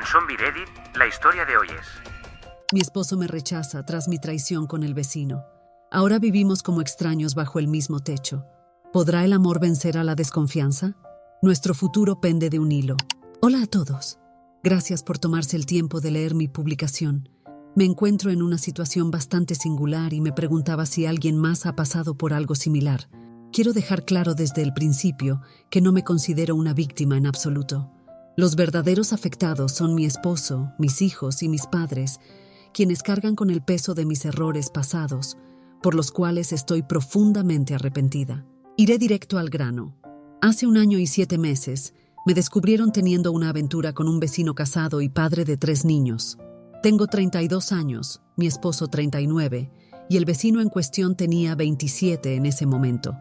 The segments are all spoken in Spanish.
Zombie Reddit, la historia de hoy es... Mi esposo me rechaza tras mi traición con el vecino. Ahora vivimos como extraños bajo el mismo techo. ¿Podrá el amor vencer a la desconfianza? Nuestro futuro pende de un hilo. Hola a todos. Gracias por tomarse el tiempo de leer mi publicación. Me encuentro en una situación bastante singular y me preguntaba si alguien más ha pasado por algo similar. Quiero dejar claro desde el principio que no me considero una víctima en absoluto. Los verdaderos afectados son mi esposo, mis hijos y mis padres, quienes cargan con el peso de mis errores pasados, por los cuales estoy profundamente arrepentida. Iré directo al grano. Hace 1 año y 7 meses, me descubrieron teniendo una aventura con un vecino casado y padre de 3 niños. Tengo 32 años, mi esposo 39, y el vecino en cuestión tenía 27 en ese momento.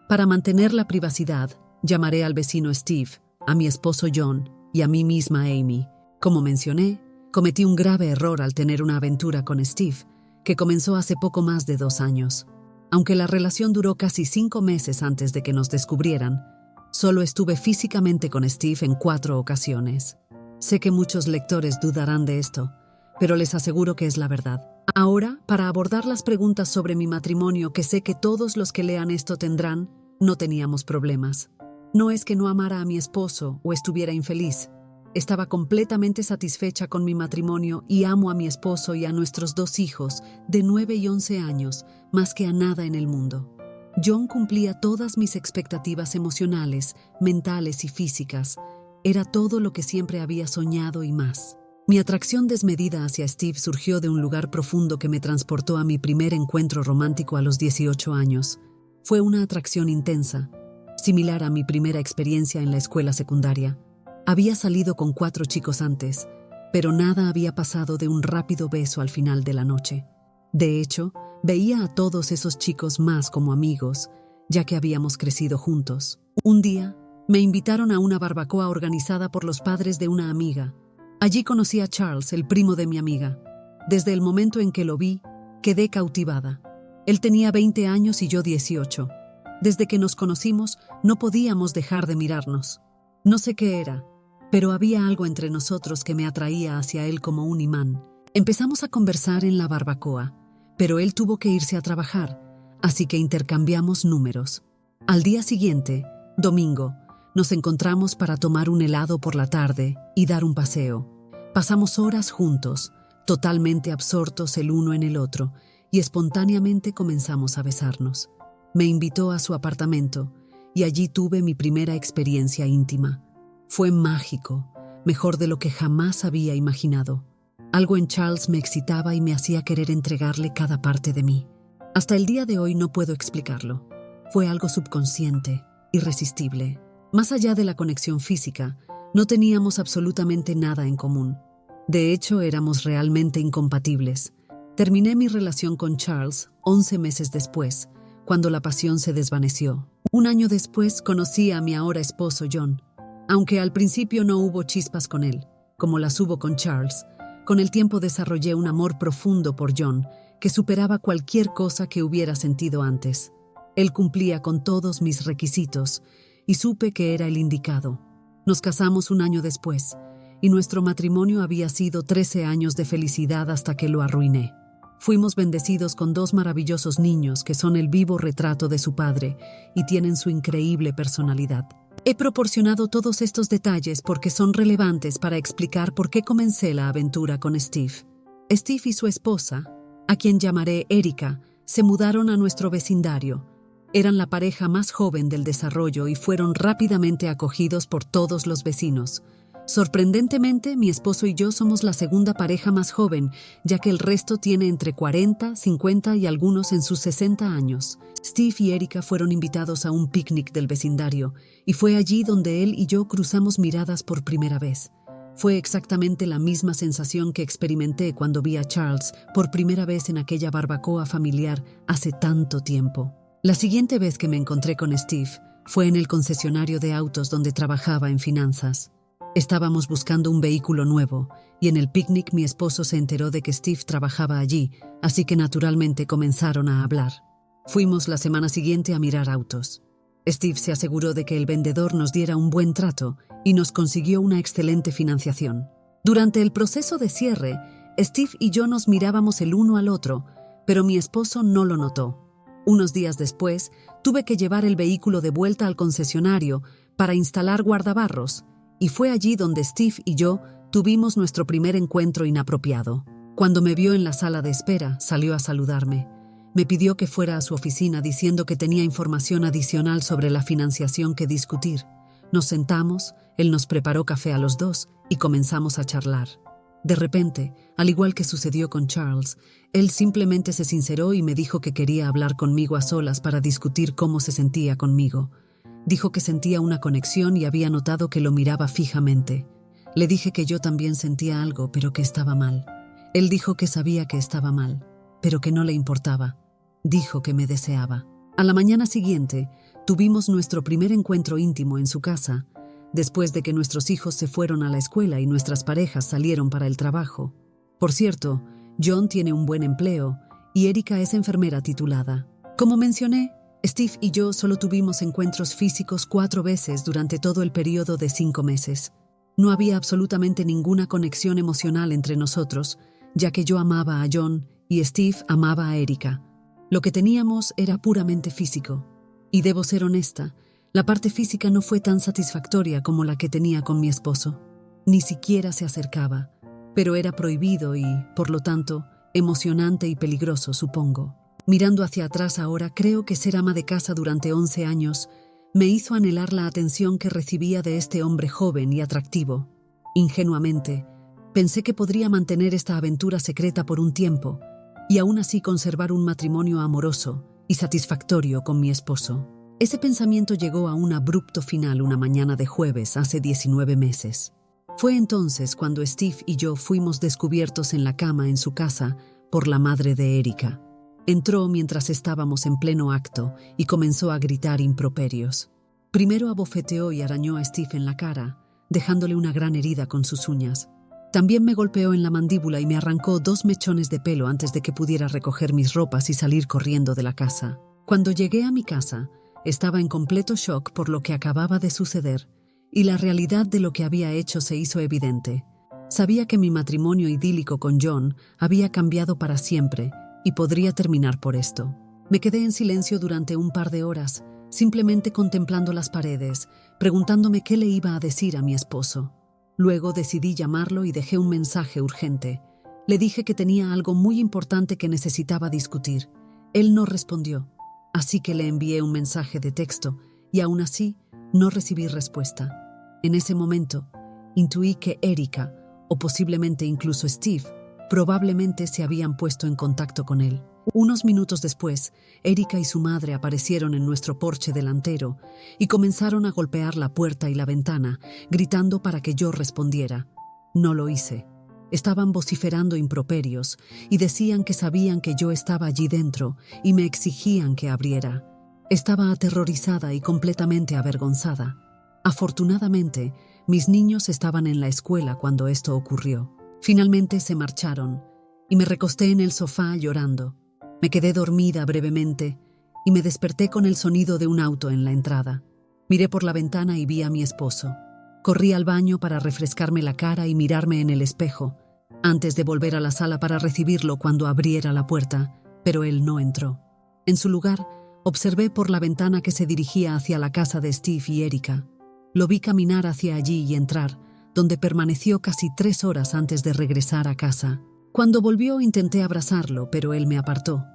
Para mantener la privacidad, llamaré al vecino Steve, a mi esposo John y a mí misma Amy. Como mencioné, cometí un grave error al tener una aventura con Steve, que comenzó hace poco más de 2 años. Aunque la relación duró casi 5 meses antes de que nos descubrieran, solo estuve físicamente con Steve en 4 ocasiones. Sé que muchos lectores dudarán de esto, pero les aseguro que es la verdad. Ahora, para abordar las preguntas sobre mi matrimonio que sé que todos los que lean esto tendrán, no teníamos problemas. No es que no amara a mi esposo o estuviera infeliz. Estaba completamente satisfecha con mi matrimonio y amo a mi esposo y a nuestros 2 hijos, de 9 y 11 años, más que a nada en el mundo. John cumplía todas mis expectativas emocionales, mentales y físicas. Era todo lo que siempre había soñado y más. Mi atracción desmedida hacia Steve surgió de un lugar profundo que me transportó a mi primer encuentro romántico a los 18 años. Fue una atracción intensa, similar a mi primera experiencia en la escuela secundaria. Había salido con 4 chicos antes, pero nada había pasado de un rápido beso al final de la noche. De hecho, veía a todos esos chicos más como amigos, ya que habíamos crecido juntos. Un día, me invitaron a una barbacoa organizada por los padres de una amiga. Allí conocí a Charles, el primo de mi amiga. Desde el momento en que lo vi, quedé cautivada. Él tenía 20 años y yo 18. Desde que nos conocimos, no podíamos dejar de mirarnos. No sé qué era, pero había algo entre nosotros que me atraía hacia él como un imán. Empezamos a conversar en la barbacoa, pero él tuvo que irse a trabajar, así que intercambiamos números. Al día siguiente, domingo, nos encontramos para tomar un helado por la tarde y dar un paseo. Pasamos horas juntos, totalmente absortos el uno en el otro, y espontáneamente comenzamos a besarnos. Me invitó a su apartamento, y allí tuve mi primera experiencia íntima. Fue mágico, mejor de lo que jamás había imaginado. Algo en Charles me excitaba y me hacía querer entregarle cada parte de mí. Hasta el día de hoy no puedo explicarlo. Fue algo subconsciente, irresistible. Más allá de la conexión física, no teníamos absolutamente nada en común. De hecho, éramos realmente incompatibles. Terminé mi relación con Charles 11 meses después, cuando la pasión se desvaneció. 1 año después conocí a mi ahora esposo John. Aunque al principio no hubo chispas con él, como las hubo con Charles, con el tiempo desarrollé un amor profundo por John que superaba cualquier cosa que hubiera sentido antes. Él cumplía con todos mis requisitos y supe que era el indicado. Nos casamos 1 año después, y nuestro matrimonio había sido 13 años de felicidad hasta que lo arruiné. Fuimos bendecidos con 2 maravillosos niños que son el vivo retrato de su padre y tienen su increíble personalidad. He proporcionado todos estos detalles porque son relevantes para explicar por qué comencé la aventura con Steve. Steve y su esposa, a quien llamaré Erika, se mudaron a nuestro vecindario. Eran la pareja más joven del desarrollo y fueron rápidamente acogidos por todos los vecinos. Sorprendentemente, mi esposo y yo somos la segunda pareja más joven, ya que el resto tiene entre 40, 50 y algunos en sus 60 años. Steve y Erika fueron invitados a un picnic del vecindario, y fue allí donde él y yo cruzamos miradas por primera vez. Fue exactamente la misma sensación que experimenté cuando vi a Charles por primera vez en aquella barbacoa familiar hace tanto tiempo. La siguiente vez que me encontré con Steve fue en el concesionario de autos donde trabajaba en finanzas. Estábamos buscando un vehículo nuevo, y en el picnic mi esposo se enteró de que Steve trabajaba allí, así que naturalmente comenzaron a hablar. Fuimos la semana siguiente a mirar autos. Steve se aseguró de que el vendedor nos diera un buen trato y nos consiguió una excelente financiación. Durante el proceso de cierre, Steve y yo nos mirábamos el uno al otro, pero mi esposo no lo notó. Unos días después, tuve que llevar el vehículo de vuelta al concesionario para instalar guardabarros, y fue allí donde Steve y yo tuvimos nuestro primer encuentro inapropiado. Cuando me vio en la sala de espera, salió a saludarme. Me pidió que fuera a su oficina diciendo que tenía información adicional sobre la financiación que discutir. Nos sentamos, él nos preparó café a los dos y comenzamos a charlar. De repente, al igual que sucedió con Charles, él simplemente se sinceró y me dijo que quería hablar conmigo a solas para discutir cómo se sentía conmigo. Dijo que sentía una conexión y había notado que lo miraba fijamente. Le dije que yo también sentía algo, pero que estaba mal. Él dijo que sabía que estaba mal, pero que no le importaba. Dijo que me deseaba. A la mañana siguiente, tuvimos nuestro primer encuentro íntimo en su casa, después de que nuestros hijos se fueron a la escuela y nuestras parejas salieron para el trabajo. Por cierto, John tiene un buen empleo y Erika es enfermera titulada. Como mencioné, Steve y yo solo tuvimos encuentros físicos 4 veces durante todo el periodo de 5 meses. No había absolutamente ninguna conexión emocional entre nosotros, ya que yo amaba a John y Steve amaba a Erika. Lo que teníamos era puramente físico. Y debo ser honesta, la parte física no fue tan satisfactoria como la que tenía con mi esposo. Ni siquiera se acercaba, pero era prohibido y, por lo tanto, emocionante y peligroso, supongo. Mirando hacia atrás ahora, creo que ser ama de casa durante 11 años me hizo anhelar la atención que recibía de este hombre joven y atractivo. Ingenuamente, pensé que podría mantener esta aventura secreta por un tiempo y aún así conservar un matrimonio amoroso y satisfactorio con mi esposo. Ese pensamiento llegó a un abrupto final una mañana de jueves hace 19 meses. Fue entonces cuando Steve y yo fuimos descubiertos en la cama en su casa por la madre de Erika. Entró mientras estábamos en pleno acto y comenzó a gritar improperios. Primero abofeteó y arañó a Steve en la cara, dejándole una gran herida con sus uñas. También me golpeó en la mandíbula y me arrancó 2 mechones de pelo antes de que pudiera recoger mis ropas y salir corriendo de la casa. Cuando llegué a mi casa, estaba en completo shock por lo que acababa de suceder, y la realidad de lo que había hecho se hizo evidente. Sabía que mi matrimonio idílico con John había cambiado para siempre y podría terminar por esto. Me quedé en silencio durante un par de horas, simplemente contemplando las paredes, preguntándome qué le iba a decir a mi esposo. Luego decidí llamarlo y dejé un mensaje urgente. Le dije que tenía algo muy importante que necesitaba discutir. Él no respondió, así que le envié un mensaje de texto y aún así no recibí respuesta. En ese momento, intuí que Erika, o posiblemente incluso Steve, probablemente se habían puesto en contacto con él. Unos minutos después, Erika y su madre aparecieron en nuestro porche delantero y comenzaron a golpear la puerta y la ventana, gritando para que yo respondiera. No lo hice. Estaban vociferando improperios y decían que sabían que yo estaba allí dentro y me exigían que abriera. Estaba aterrorizada y completamente avergonzada. Afortunadamente, mis niños estaban en la escuela cuando esto ocurrió. Finalmente se marcharon y me recosté en el sofá llorando. Me quedé dormida brevemente y me desperté con el sonido de un auto en la entrada. Miré por la ventana y vi a mi esposo. Corrí al baño para refrescarme la cara y mirarme en el espejo, antes de volver a la sala para recibirlo cuando abriera la puerta, pero él no entró. En su lugar, observé por la ventana que se dirigía hacia la casa de Steve y Erika. Lo vi caminar hacia allí y entrar, donde permaneció casi 3 horas antes de regresar a casa. Cuando volvió intenté abrazarlo, pero él me apartó.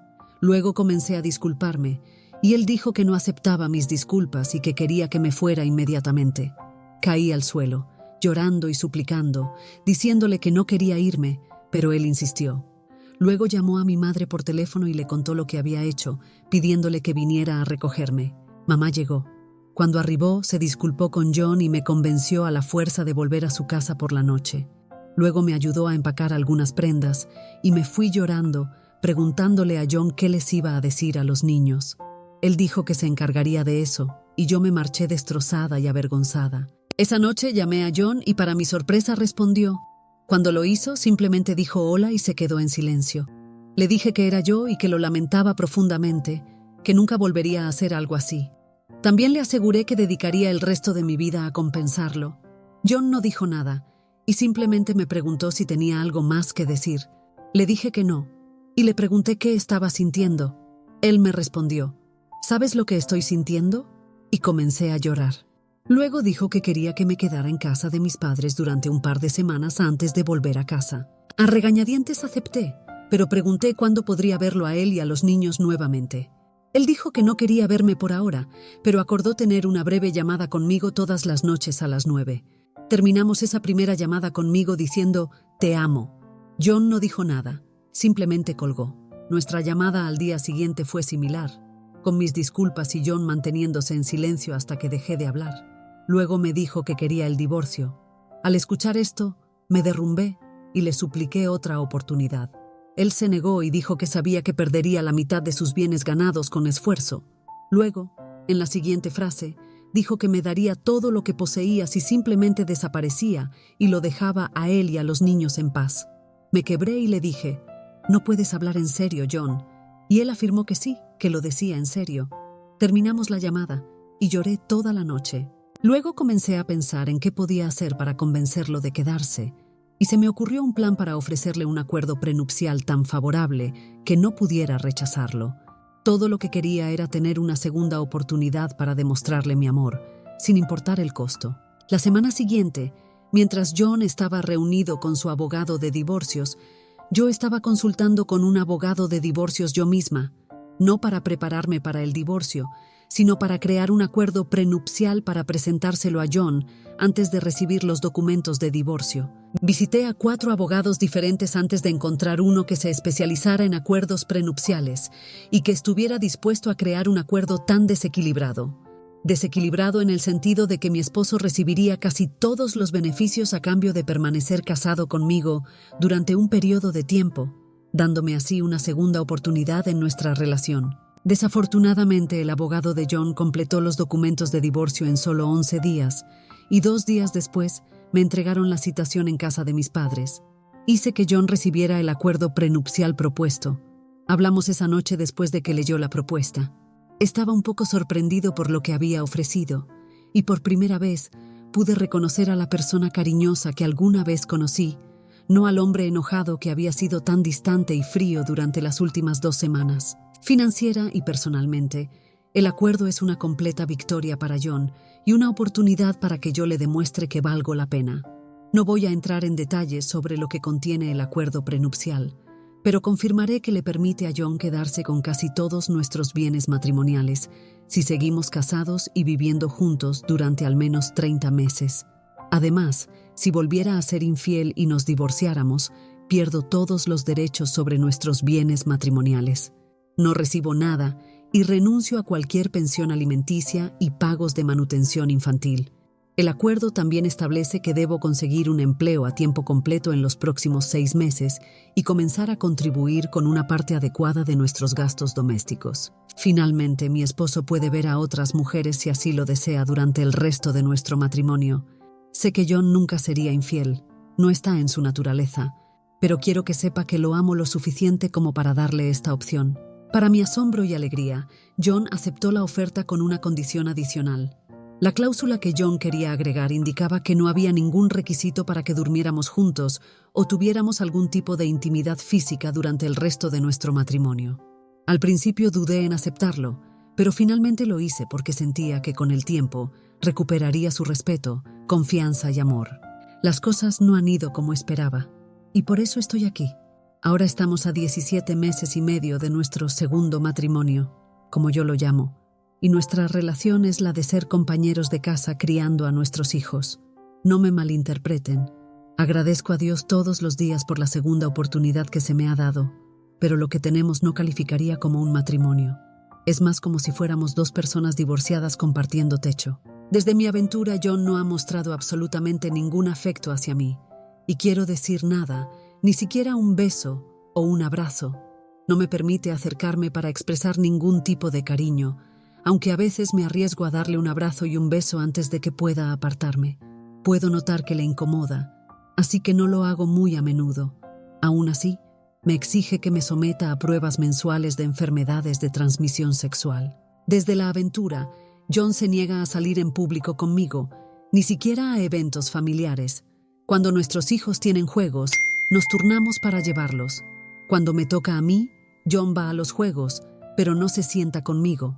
Luego comencé a disculparme, y él dijo que no aceptaba mis disculpas y que quería que me fuera inmediatamente. Caí al suelo, llorando y suplicando, diciéndole que no quería irme, pero él insistió. Luego llamó a mi madre por teléfono y le contó lo que había hecho, pidiéndole que viniera a recogerme. Mamá llegó. Cuando arribó, se disculpó con John y me convenció a la fuerza de volver a su casa por la noche. Luego me ayudó a empacar algunas prendas y me fui llorando, preguntándole a John qué les iba a decir a los niños. Él dijo que se encargaría de eso, y yo me marché destrozada y avergonzada. Esa noche llamé a John y para mi sorpresa respondió. Cuando lo hizo, simplemente dijo hola y se quedó en silencio. Le dije que era yo y que lo lamentaba profundamente, que nunca volvería a hacer algo así. También le aseguré que dedicaría el resto de mi vida a compensarlo. John no dijo nada, y simplemente me preguntó si tenía algo más que decir. Le dije que no, y le pregunté qué estaba sintiendo. Él me respondió, ¿sabes lo que estoy sintiendo? Y comencé a llorar. Luego dijo que quería que me quedara en casa de mis padres durante un par de semanas antes de volver a casa. A regañadientes acepté, pero pregunté cuándo podría verlo a él y a los niños nuevamente. Él dijo que no quería verme por ahora, pero acordó tener una breve llamada conmigo todas las noches a las 9. Terminamos esa primera llamada conmigo diciendo, «Te amo». John no dijo nada, simplemente colgó. Nuestra llamada al día siguiente fue similar, con mis disculpas y John manteniéndose en silencio hasta que dejé de hablar. Luego me dijo que quería el divorcio. Al escuchar esto, me derrumbé y le supliqué otra oportunidad. Él se negó y dijo que sabía que perdería la mitad de sus bienes ganados con esfuerzo. Luego, en la siguiente frase, dijo que me daría todo lo que poseía si simplemente desaparecía y lo dejaba a él y a los niños en paz. Me quebré y le dije, «No puedes hablar en serio, John». Y él afirmó que sí, que lo decía en serio. Terminamos la llamada y lloré toda la noche. Luego comencé a pensar en qué podía hacer para convencerlo de quedarse, y se me ocurrió un plan para ofrecerle un acuerdo prenupcial tan favorable que no pudiera rechazarlo. Todo lo que quería era tener una segunda oportunidad para demostrarle mi amor, sin importar el costo. La semana siguiente, mientras John estaba reunido con su abogado de divorcios, yo estaba consultando con un abogado de divorcios yo misma, no para prepararme para el divorcio, sino para crear un acuerdo prenupcial para presentárselo a John antes de recibir los documentos de divorcio. Visité a 4 abogados diferentes antes de encontrar uno que se especializara en acuerdos prenupciales y que estuviera dispuesto a crear un acuerdo tan desequilibrado. Desequilibrado en el sentido de que mi esposo recibiría casi todos los beneficios a cambio de permanecer casado conmigo durante un periodo de tiempo, dándome así una segunda oportunidad en nuestra relación. Desafortunadamente, el abogado de John completó los documentos de divorcio en solo 11 días, y 2 días después me entregaron la citación en casa de mis padres. Hice que John recibiera el acuerdo prenupcial propuesto. Hablamos esa noche después de que leyó la propuesta. Estaba un poco sorprendido por lo que había ofrecido, y por primera vez pude reconocer a la persona cariñosa que alguna vez conocí, no al hombre enojado que había sido tan distante y frío durante las últimas 2 semanas. Financiera y personalmente, el acuerdo es una completa victoria para John y una oportunidad para que yo le demuestre que valgo la pena. No voy a entrar en detalles sobre lo que contiene el acuerdo prenupcial, pero confirmaré que le permite a John quedarse con casi todos nuestros bienes matrimoniales si seguimos casados y viviendo juntos durante al menos 30 meses. Además, si volviera a ser infiel y nos divorciáramos, pierdo todos los derechos sobre nuestros bienes matrimoniales. No recibo nada y renuncio a cualquier pensión alimenticia y pagos de manutención infantil. El acuerdo también establece que debo conseguir un empleo a tiempo completo en los próximos 6 meses y comenzar a contribuir con una parte adecuada de nuestros gastos domésticos. Finalmente, mi esposo puede ver a otras mujeres si así lo desea durante el resto de nuestro matrimonio. Sé que John nunca sería infiel, no está en su naturaleza, pero quiero que sepa que lo amo lo suficiente como para darle esta opción. Para mi asombro y alegría, John aceptó la oferta con una condición adicional. La cláusula que John quería agregar indicaba que no había ningún requisito para que durmiéramos juntos o tuviéramos algún tipo de intimidad física durante el resto de nuestro matrimonio. Al principio dudé en aceptarlo, pero finalmente lo hice porque sentía que con el tiempo recuperaría su respeto, confianza y amor. Las cosas no han ido como esperaba, y por eso estoy aquí. Ahora estamos a 17 meses y medio de nuestro segundo matrimonio, como yo lo llamo, y nuestra relación es la de ser compañeros de casa criando a nuestros hijos. No me malinterpreten. Agradezco a Dios todos los días por la segunda oportunidad que se me ha dado, pero lo que tenemos no calificaría como un matrimonio. Es más como si fuéramos 2 personas divorciadas compartiendo techo. Desde mi aventura, John no ha mostrado absolutamente ningún afecto hacia mí, y quiero decir nada, ni siquiera un beso o un abrazo. No me permite acercarme para expresar ningún tipo de cariño, aunque a veces me arriesgo a darle un abrazo y un beso antes de que pueda apartarme. Puedo notar que le incomoda, así que no lo hago muy a menudo. Aún así, me exige que me someta a pruebas mensuales de enfermedades de transmisión sexual. Desde la aventura, John se niega a salir en público conmigo, ni siquiera a eventos familiares. Cuando nuestros hijos tienen juegos, nos turnamos para llevarlos. Cuando me toca a mí, John va a los juegos, pero no se sienta conmigo.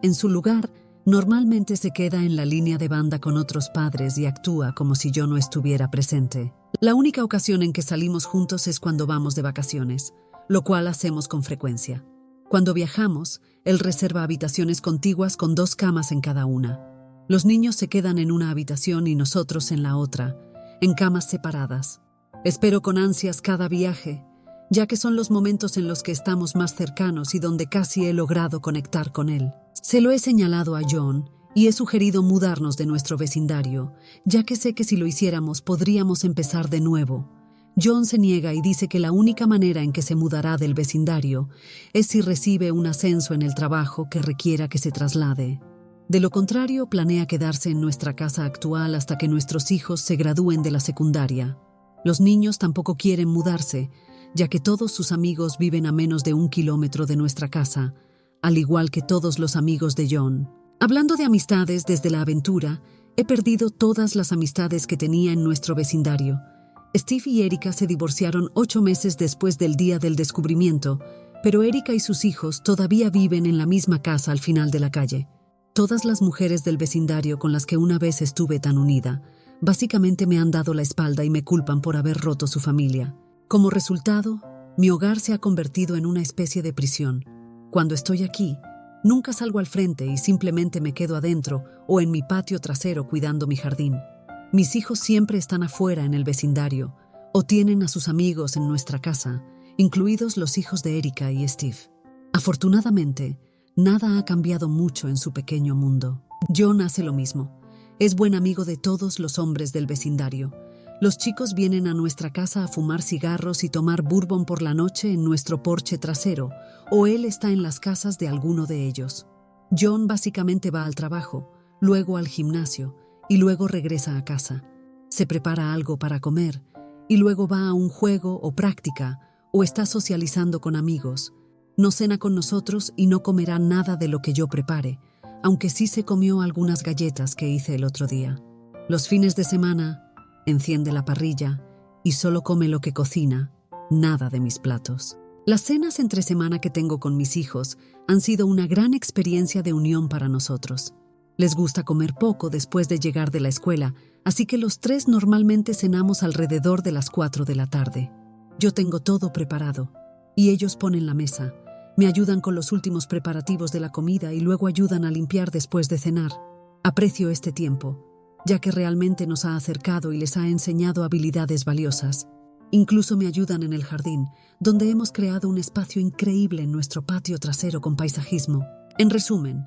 En su lugar, normalmente se queda en la línea de banda con otros padres y actúa como si yo no estuviera presente. La única ocasión en que salimos juntos es cuando vamos de vacaciones, lo cual hacemos con frecuencia. Cuando viajamos, él reserva habitaciones contiguas con 2 camas en cada una. Los niños se quedan en una habitación y nosotros en la otra, en camas separadas. Espero con ansias cada viaje, ya que son los momentos en los que estamos más cercanos y donde casi he logrado conectar con él. Se lo he señalado a John y he sugerido mudarnos de nuestro vecindario, ya que sé que si lo hiciéramos podríamos empezar de nuevo. John se niega y dice que la única manera en que se mudará del vecindario es si recibe un ascenso en el trabajo que requiera que se traslade. De lo contrario, planea quedarse en nuestra casa actual hasta que nuestros hijos se gradúen de la secundaria. Los niños tampoco quieren mudarse, ya que todos sus amigos viven a menos de 1 kilómetro de nuestra casa, al igual que todos los amigos de John. Hablando de amistades desde la aventura, he perdido todas las amistades que tenía en nuestro vecindario. Steve y Erika se divorciaron 8 meses después del día del descubrimiento, pero Erika y sus hijos todavía viven en la misma casa al final de la calle. Todas las mujeres del vecindario con las que una vez estuve tan unida, básicamente me han dado la espalda y me culpan por haber roto su familia. Como resultado, mi hogar se ha convertido en una especie de prisión. Cuando estoy aquí, nunca salgo al frente y simplemente me quedo adentro o en mi patio trasero cuidando mi jardín. Mis hijos siempre están afuera en el vecindario o tienen a sus amigos en nuestra casa, incluidos los hijos de Erika y Steve. Afortunadamente, nada ha cambiado mucho en su pequeño mundo. John hace lo mismo. Es buen amigo de todos los hombres del vecindario. Los chicos vienen a nuestra casa a fumar cigarros y tomar bourbon por la noche en nuestro porche trasero, o él está en las casas de alguno de ellos. John básicamente va al trabajo, luego al gimnasio, y luego regresa a casa. Se prepara algo para comer, y luego va a un juego o práctica, o está socializando con amigos. No cena con nosotros y no comerá nada de lo que yo prepare, aunque sí se comió algunas galletas que hice el otro día. Los fines de semana, enciende la parrilla y solo come lo que cocina, nada de mis platos. Las cenas entre semana que tengo con mis hijos han sido una gran experiencia de unión para nosotros. Les gusta comer poco después de llegar de la escuela, así que los 3 normalmente cenamos alrededor de las 4 de la tarde. Yo tengo todo preparado y ellos ponen la mesa. Me ayudan con los últimos preparativos de la comida y luego ayudan a limpiar después de cenar. Aprecio este tiempo, ya que realmente nos ha acercado y les ha enseñado habilidades valiosas. Incluso me ayudan en el jardín, donde hemos creado un espacio increíble en nuestro patio trasero con paisajismo. En resumen,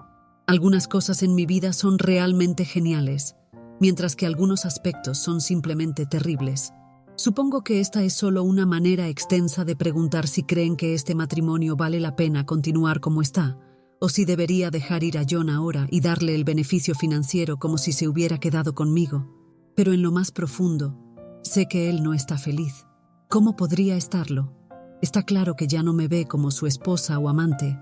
algunas cosas en mi vida son realmente geniales, mientras que algunos aspectos son simplemente terribles. Supongo que esta es solo una manera extensa de preguntar si creen que este matrimonio vale la pena continuar como está, o si debería dejar ir a John ahora y darle el beneficio financiero como si se hubiera quedado conmigo. Pero en lo más profundo, sé que él no está feliz. ¿Cómo podría estarlo? Está claro que ya no me ve como su esposa o amante,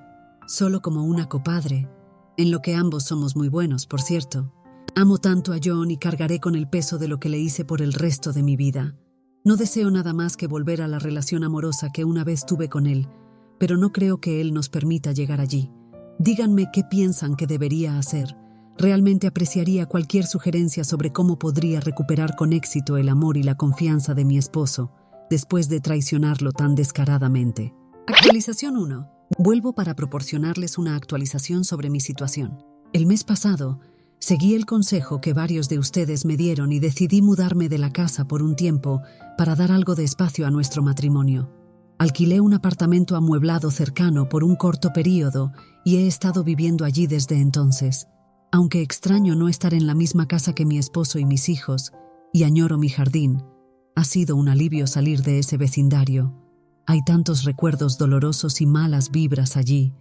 solo como una copadre, en lo que ambos somos muy buenos, por cierto. Amo tanto a John y cargaré con el peso de lo que le hice por el resto de mi vida. No deseo nada más que volver a la relación amorosa que una vez tuve con él, pero no creo que él nos permita llegar allí. Díganme qué piensan que debería hacer. Realmente apreciaría cualquier sugerencia sobre cómo podría recuperar con éxito el amor y la confianza de mi esposo, después de traicionarlo tan descaradamente. Actualización 1. Vuelvo para proporcionarles una actualización sobre mi situación. El mes pasado, seguí el consejo que varios de ustedes me dieron y decidí mudarme de la casa por un tiempo para dar algo de espacio a nuestro matrimonio. Alquilé un apartamento amueblado cercano por un corto período y he estado viviendo allí desde entonces. Aunque extraño no estar en la misma casa que mi esposo y mis hijos, y añoro mi jardín, ha sido un alivio salir de ese vecindario. Hay tantos recuerdos dolorosos y malas vibras allí,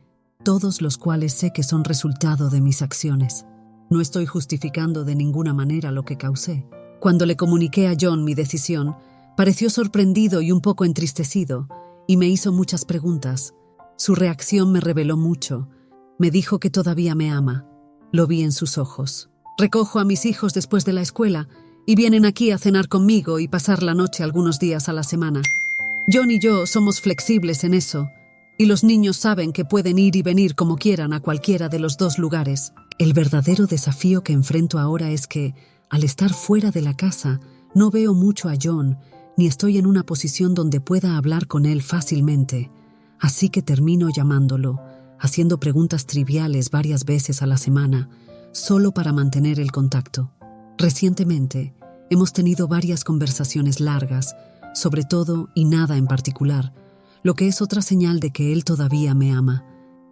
todos los cuales sé que son resultado de mis acciones. No estoy justificando de ninguna manera lo que causé. Cuando le comuniqué a John mi decisión, pareció sorprendido y un poco entristecido, y me hizo muchas preguntas. Su reacción me reveló mucho. Me dijo que todavía me ama. Lo vi en sus ojos. Recojo a mis hijos después de la escuela y vienen aquí a cenar conmigo y pasar la noche algunos días a la semana. John y yo somos flexibles en eso, y los niños saben que pueden ir y venir como quieran a cualquiera de los dos lugares. El verdadero desafío que enfrento ahora es que, al estar fuera de la casa, no veo mucho a John, ni estoy en una posición donde pueda hablar con él fácilmente. Así que termino llamándolo, haciendo preguntas triviales varias veces a la semana, solo para mantener el contacto. Recientemente, hemos tenido varias conversaciones largas, sobre todo y nada en particular, lo que es otra señal de que él todavía me ama.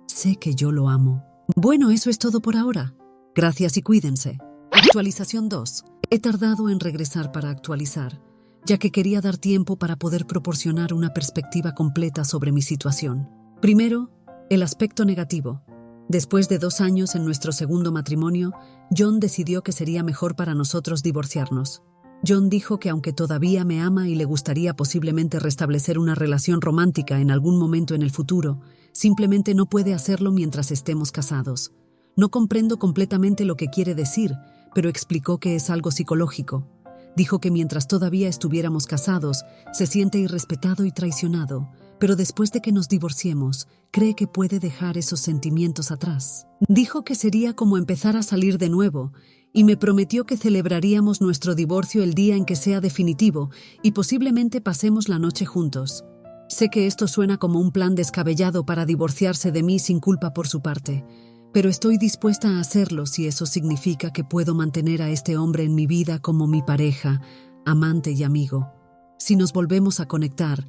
Sé que yo lo amo. Bueno, eso es todo por ahora. Gracias y cuídense. Actualización 2. He tardado en regresar para actualizar, ya que quería dar tiempo para poder proporcionar una perspectiva completa sobre mi situación. Primero, el aspecto negativo. Después de 2 años en nuestro segundo matrimonio, John decidió que sería mejor para nosotros divorciarnos. John dijo que aunque todavía me ama y le gustaría posiblemente restablecer una relación romántica en algún momento en el futuro, simplemente no puede hacerlo mientras estemos casados. No comprendo completamente lo que quiere decir, pero explicó que es algo psicológico. Dijo que mientras todavía estuviéramos casados, se siente irrespetado y traicionado, pero después de que nos divorciemos, cree que puede dejar esos sentimientos atrás. Dijo que sería como empezar a salir de nuevo, y me prometió que celebraríamos nuestro divorcio el día en que sea definitivo y posiblemente pasemos la noche juntos. Sé que esto suena como un plan descabellado para divorciarse de mí sin culpa por su parte, pero estoy dispuesta a hacerlo si eso significa que puedo mantener a este hombre en mi vida como mi pareja, amante y amigo. Si nos volvemos a conectar,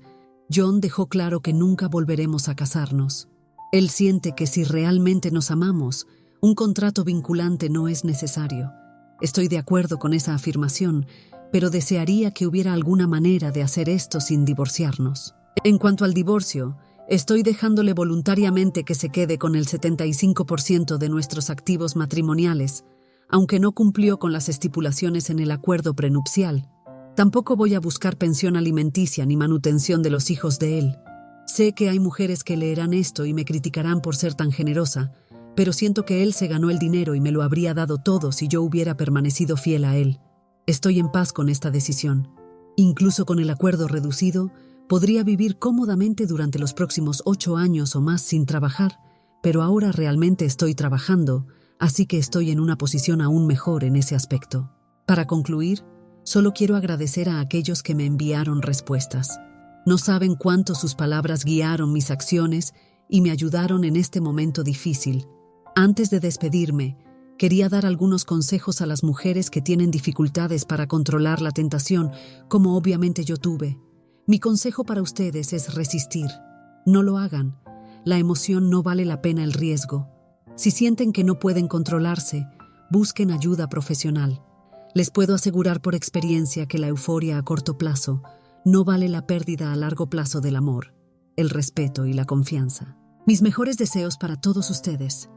John dejó claro que nunca volveremos a casarnos. Él siente que si realmente nos amamos, un contrato vinculante no es necesario. Estoy de acuerdo con esa afirmación, pero desearía que hubiera alguna manera de hacer esto sin divorciarnos. En cuanto al divorcio, estoy dejándole voluntariamente que se quede con el 75% de nuestros activos matrimoniales, aunque no cumplió con las estipulaciones en el acuerdo prenupcial. Tampoco voy a buscar pensión alimenticia ni manutención de los hijos de él. Sé que hay mujeres que leerán esto y me criticarán por ser tan generosa, pero siento que él se ganó el dinero y me lo habría dado todo si yo hubiera permanecido fiel a él. Estoy en paz con esta decisión. Incluso con el acuerdo reducido, podría vivir cómodamente durante los próximos 8 años o más sin trabajar, pero ahora realmente estoy trabajando, así que estoy en una posición aún mejor en ese aspecto. Para concluir, solo quiero agradecer a aquellos que me enviaron respuestas. No saben cuánto sus palabras guiaron mis acciones y me ayudaron en este momento difícil. Antes de despedirme, quería dar algunos consejos a las mujeres que tienen dificultades para controlar la tentación, como obviamente yo tuve. Mi consejo para ustedes es resistir. No lo hagan. La emoción no vale la pena el riesgo. Si sienten que no pueden controlarse, busquen ayuda profesional. Les puedo asegurar por experiencia que la euforia a corto plazo no vale la pérdida a largo plazo del amor, el respeto y la confianza. Mis mejores deseos para todos ustedes.